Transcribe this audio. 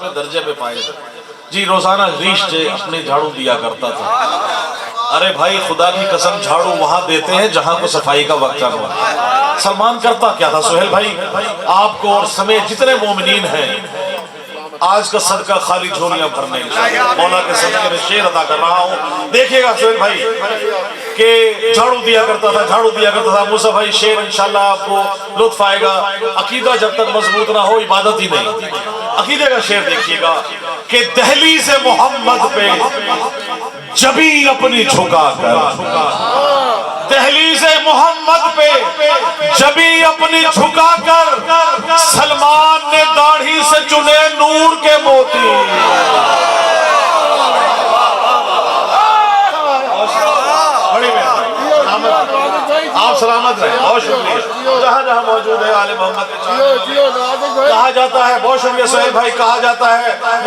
میں درجے پہ پائے جی روزانہ ریش سے اپنے جھاڑو دیا کرتا تھا. ارے بھائی خدا کی قسم جھاڑو وہاں دیتے ہیں جہاں کو صفائی کا وقت ہوا. سلمان کرتا کیا تھا سہیل بھائی؟ آپ کو اور سمیت جتنے مومنین ہیں آج کا صدقہ خالی جھولیاں بھرنے مولا کے صدقے میں شعر ادا کر رہا ہوں. دیکھیے گا سہیل بھائی کہ جھاڑو دیا کرتا تھا جھاڑو دیا کرتا تھا. موسیٰ بھائی شعر انشاءاللہ آپ کو لطف آئے گا. عقیدہ جب تک مضبوط نہ ہو عبادت ہی نہیں. عقیدے کا شعر دیکھیے گا کہ دہلیز محمد پہ جبیں اپنی جھکا کر دہلیز محمد پہ جبیں اپنی جھکا کر سلمان نے داڑھی سے چنے نور کے موتی. آپ سلامت رہیں. بہت شکریہ. جہاں جہاں موجود ہے آل محمد کے چاہنے والے کہا جاتا ہے. بہت شکریہ سہیل بھائی. کہا جاتا ہے